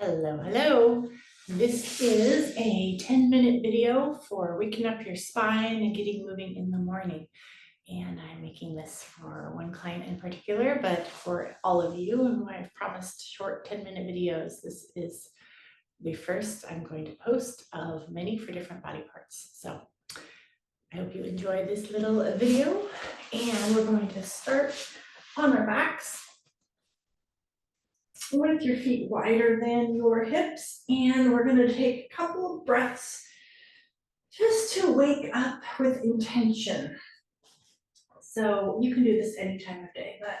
Hello, hello. This is a 10-minute video for waking up your spine and getting moving in the morning. And I'm making this for one client in particular, but for all of you who I've promised short 10-minute videos, this is the first I'm going to post of many for different body parts. So I hope you enjoy this little video, and we're going to start on our backs with your feet wider than your hips, and we're going to take a couple of breaths just to wake up with intention. So you can do this any time of day, but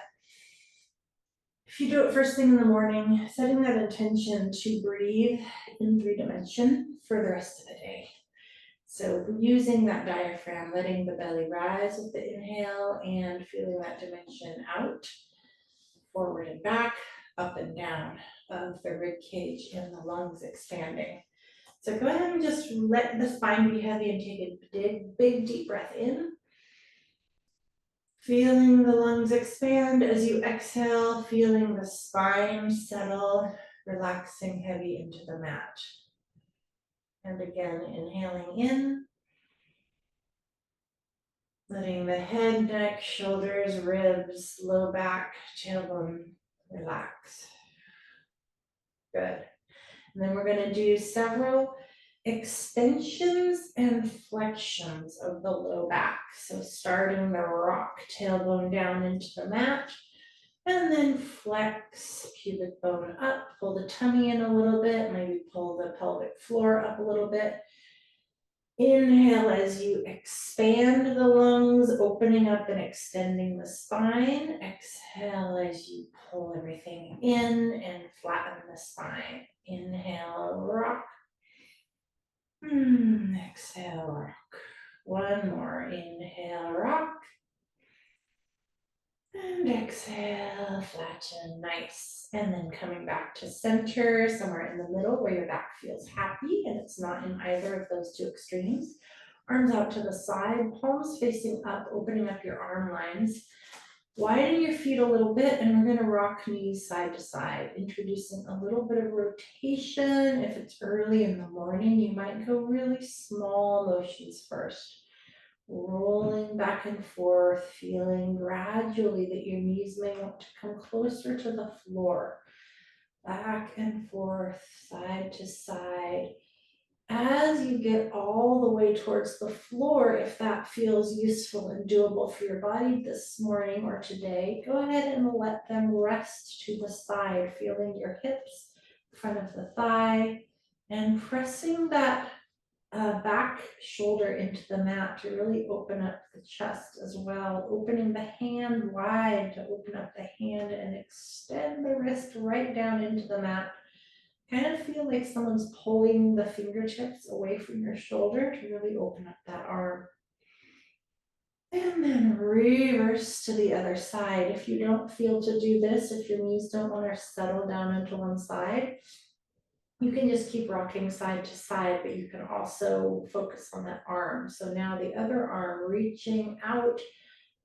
if you do it first thing in the morning, setting that intention to breathe in 3-dimension for the rest of the day. So using that diaphragm, letting the belly rise with the inhale and feeling that dimension out, forward and back, up and down of the rib cage and the lungs expanding. So go ahead and just let the spine be heavy and take a big deep breath in. Feeling the lungs expand as you exhale, feeling the spine settle, relaxing heavy into the mat. And again, inhaling in, letting the head, neck, shoulders, ribs, low back, tailbone relax. Good. And then we're going to do several extensions and flexions of the low back. So starting the rock, tailbone down into the mat, and then flex pubic bone up, pull the tummy in a little bit, maybe pull the pelvic floor up a little bit. Inhale as you expand the lungs, opening up and extending the spine. Exhale as you pull everything in and flatten the spine. Inhale, rock. Exhale, rock. One more. Inhale, rock. And exhale, flatten, nice. And then coming back to center, somewhere in the middle where your back feels happy and it's not in either of those two extremes. Arms out to the side, palms facing up, opening up your arm lines. Widen your feet a little bit, and we're gonna rock knees side to side, introducing a little bit of rotation. If it's early in the morning, you might go really small motions first. Rolling back and forth, feeling gradually that your knees may want to come closer to the floor. Back and forth, side to side. As you get all the way towards the floor, if that feels useful and doable for your body this morning or today, go ahead and let them rest to the side, feeling your hips, front of the thigh, and pressing that back shoulder into the mat to really open up the chest as well. Opening the hand wide to open up the hand and extend the wrist right down into the mat. Kind of feel like someone's pulling the fingertips away from your shoulder to really open up that arm. And then reverse to the other side. If you don't feel to do this, if your knees don't want to settle down into one side, you can just keep rocking side to side, but you can also focus on that arm. So now the other arm reaching out,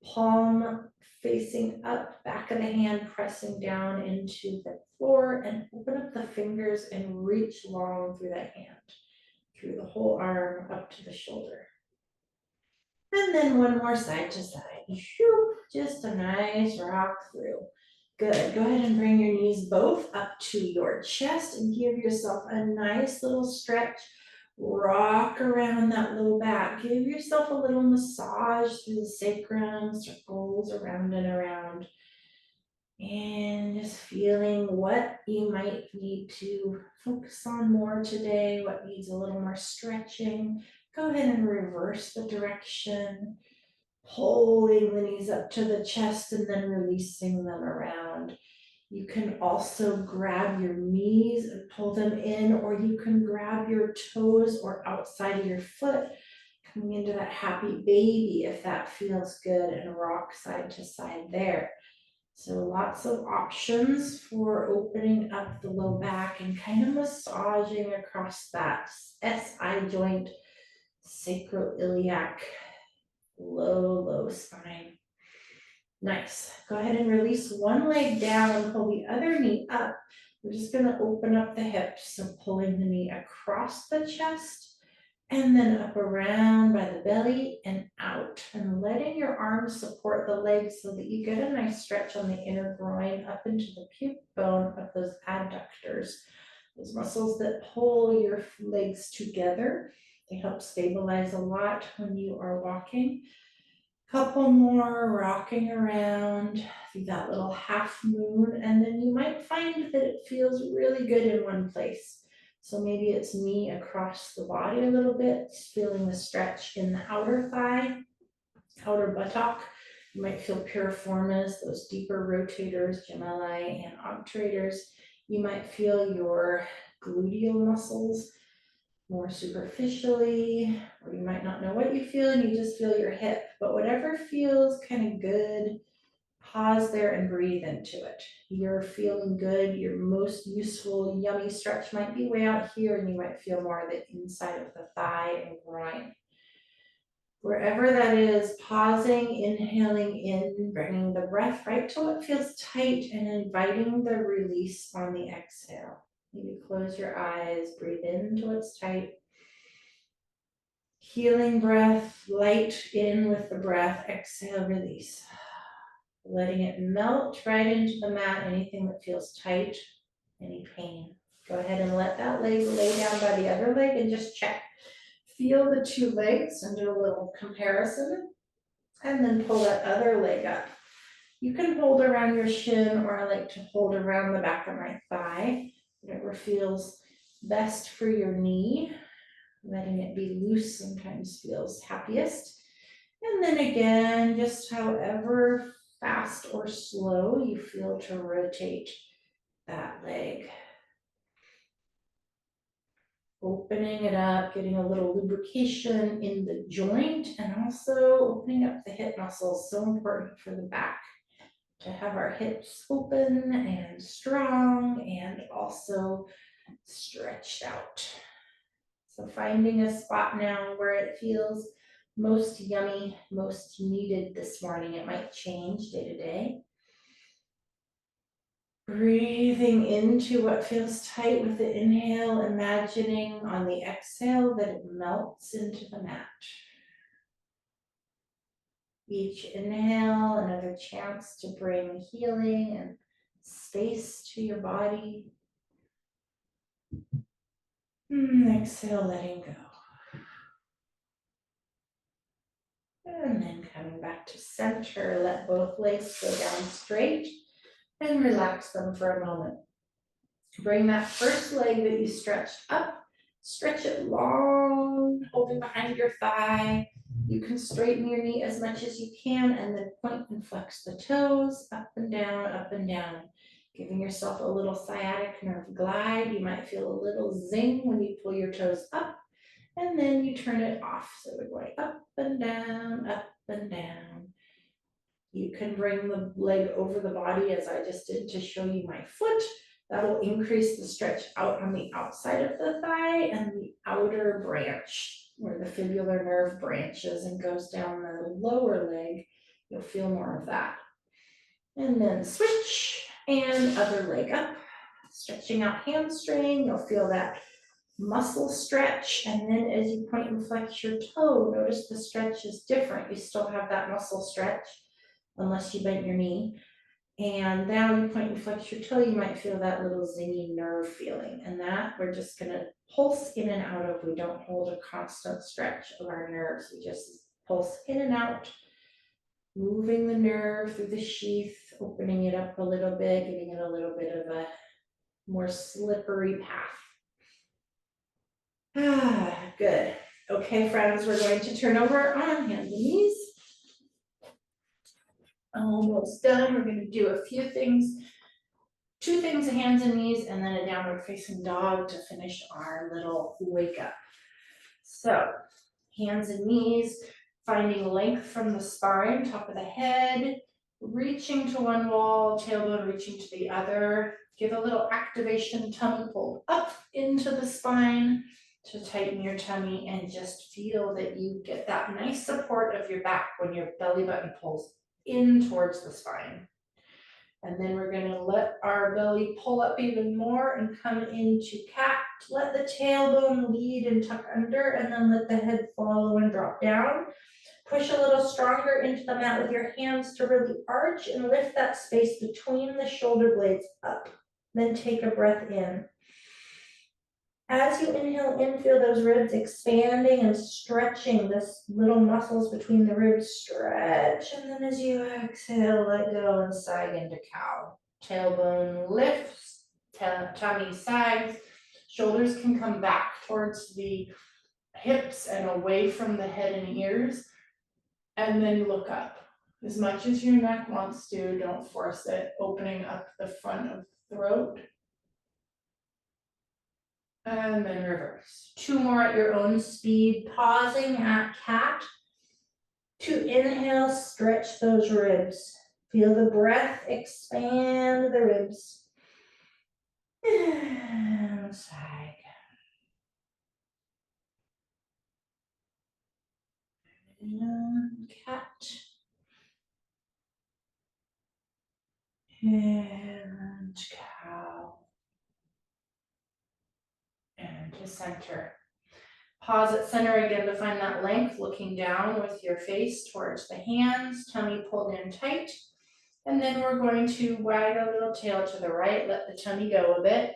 palm facing up, back of the hand pressing down into the floor, and open up the fingers and reach long through that hand, through the whole arm up to the shoulder. And then one more side to side. Just a nice rock through. Good. Go ahead and bring your knees both up to your chest and give yourself a nice little stretch. Rock around that low back. Give yourself a little massage through the sacrum, circles around and around. And just feeling what you might need to focus on more today, what needs a little more stretching. Go ahead and reverse the direction. Pulling the knees up to the chest and then releasing them around. You can also grab your knees and pull them in, or you can grab your toes or outside of your foot, coming into that happy baby if that feels good, and rock side to side there. So lots of options for opening up the low back and kind of massaging across that SI joint, sacroiliac, low spine. Nice. Go ahead and release one leg down and pull the other knee up. We're just gonna open up the hips, so pulling the knee across the chest and then up around by the belly and out, and letting your arms support the legs so that you get a nice stretch on the inner groin up into the pubic bone of those adductors, those muscles that pull your legs together. They help stabilize a lot when you are walking. Couple more rocking around through that little half moon, and then you might find that it feels really good in one place. So maybe it's knee across the body a little bit, feeling the stretch in the outer thigh, outer buttock. You might feel piriformis, those deeper rotators, gemelli and obturators. You might feel your gluteal muscles more superficially, or you might not know what you feel and you just feel your hip, but whatever feels kind of good, pause there and breathe into it. You're feeling good, your most useful, yummy stretch might be way out here, and you might feel more of the inside of the thigh and groin. Wherever that is, pausing, inhaling in, bringing the breath right to what feels tight and inviting the release on the exhale. Maybe close your eyes, breathe into what's tight. Healing breath, light in with the breath, exhale, release. Letting it melt right into the mat, anything that feels tight, any pain. Go ahead and let that leg lay down by the other leg and just check. Feel the two legs and do a little comparison, and then pull that other leg up. You can hold around your shin, or I like to hold around the back of my thigh, whatever feels best for your knee. Letting it be loose sometimes feels happiest. And then again, just however fast or slow you feel to rotate that leg. Opening it up, getting a little lubrication in the joint, and also opening up the hip muscles. So important for the back to have our hips open and strong and also stretched out. So finding a spot now where it feels most yummy, most needed this morning. It might change day to day. Breathing into what feels tight with the inhale, imagining on the exhale that it melts into the mat. Each inhale, another chance to bring healing and space to your body. Exhale, letting go. And then coming back to center, let both legs go down straight and relax them for a moment. Bring that first leg that you stretched up, stretch it long, holding behind your thigh. You can straighten your knee as much as you can, and then point and flex the toes up and down, giving yourself a little sciatic nerve glide. You might feel a little zing when you pull your toes up, and then you turn it off. So we're going up and down, up and down. You can bring the leg over the body as I just did to show you my foot. That'll increase the stretch out on the outside of the thigh and the outer branch where the fibular nerve branches and goes down the lower leg. You'll feel more of that. And then switch and other leg up, stretching out hamstring. You'll feel that muscle stretch, and then as you point and flex your toe, notice the stretch is different. You still have that muscle stretch unless you bent your knee. And now you point and flex your toe, you might feel that little zingy nerve feeling, and that we're just gonna pulse in and out of. We don't hold a constant stretch of our nerves. We just pulse in and out, moving the nerve through the sheath, opening it up a little bit, giving it a little bit of a more slippery path. Good. Okay, friends, we're going to turn over on hands and knees. Almost done. We're going to do a few things, two things, hands and knees, and then a downward facing dog to finish our little wake up. So, hands and knees, finding length from the spine, top of the head, reaching to one wall, tailbone reaching to the other. Give a little activation, tummy pulled up into the spine to tighten your tummy, and just feel that you get that nice support of your back when your belly button pulls in towards the spine. And then we're gonna let our belly pull up even more and come into cat. Let the tailbone lead and tuck under, and then let the head follow and drop down. Push a little stronger into the mat with your hands to really arch and lift that space between the shoulder blades up. Then take a breath in. As you inhale in, feel those ribs expanding and stretching, this little muscles between the ribs stretch. And then as you exhale, let go and sag into cow. Tailbone lifts, tummy sags. Shoulders can come back towards the hips and away from the head and ears. And then look up. As much as your neck wants to, don't force it. Opening up the front of the throat. And then reverse. 2 more at your own speed, pausing at cat. To inhale, stretch those ribs. Feel the breath expand the ribs. And sag. And cat. And cow. And to center. Pause at center again to find that length, looking down with your face towards the hands, tummy pulled in tight. And then we're going to wag a little tail to the right, let the tummy go a bit,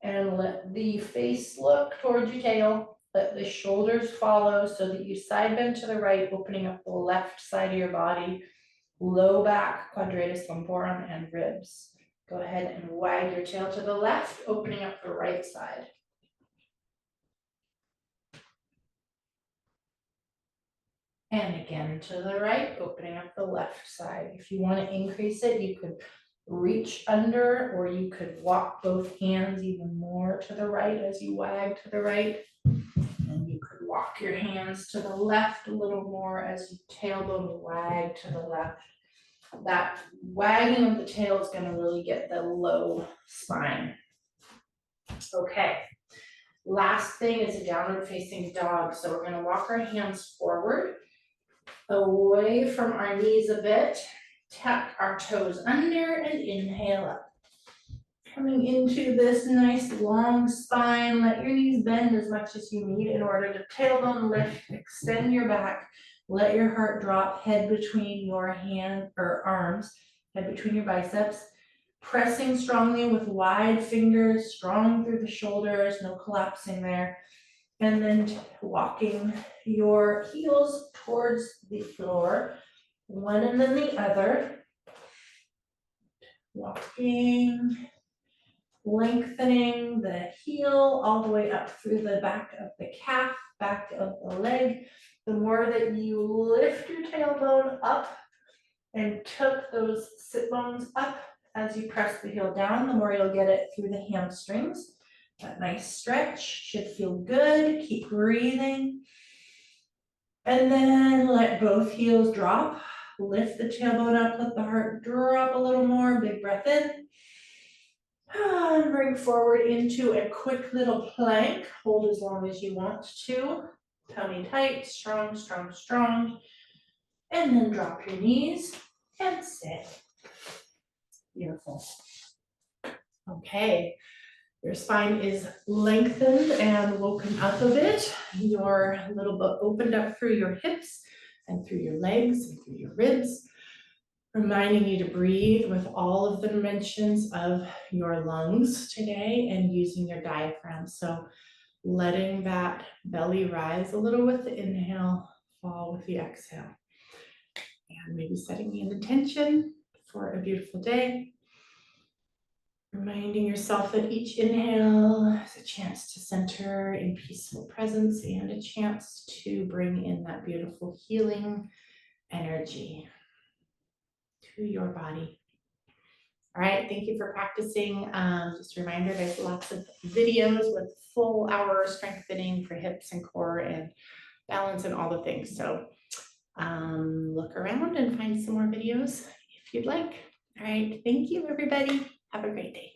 and let the face look towards your tail. Let the shoulders follow so that you side bend to the right, opening up the left side of your body, low back, quadratus lumborum, and ribs. Go ahead and wag your tail to the left, opening up the right side. And again to the right, opening up the left side. If you want to increase it, you could reach under, or you could walk both hands even more to the right as you wag to the right. And you could walk your hands to the left a little more as you tailbone wag to the left. That wagging of the tail is going to really get the low spine. Okay. Last thing is a downward facing dog. So we're going to walk our hands forward, away from our knees a bit, tuck our toes under and inhale up. Coming into this nice long spine, let your knees bend as much as you need in order to tailbone lift, extend your back, let your heart drop, head between your hand or arms, head between your biceps, pressing strongly with wide fingers, strong through the shoulders, no collapsing there. And then walking your heels towards the floor, one and then the other. Walking, lengthening the heel all the way up through the back of the calf, back of the leg. The more that you lift your tailbone up and tuck those sit bones up as you press the heel down, the more you'll get it through the hamstrings. That nice stretch should feel good. Keep breathing. And then let both heels drop. Lift the tailbone up, let the heart drop a little more. Big breath in. And bring forward into a quick little plank. Hold as long as you want to. Tummy tight, strong, strong, strong. And then drop your knees and sit. Beautiful. Okay. Your spine is lengthened and woken up a bit. Your little bit opened up through your hips and through your legs and through your ribs, reminding you to breathe with all of the dimensions of your lungs today and using your diaphragm. So letting that belly rise a little with the inhale, fall with the exhale. And maybe setting the intention for a beautiful day. Reminding yourself that each inhale is a chance to center in peaceful presence and a chance to bring in that beautiful healing energy to your body. All right, thank you for practicing. Just a reminder, there's lots of videos with full hour strengthening for hips and core and balance and all the things. So look around and find some more videos if you'd like. All right, thank you everybody. Have a great day.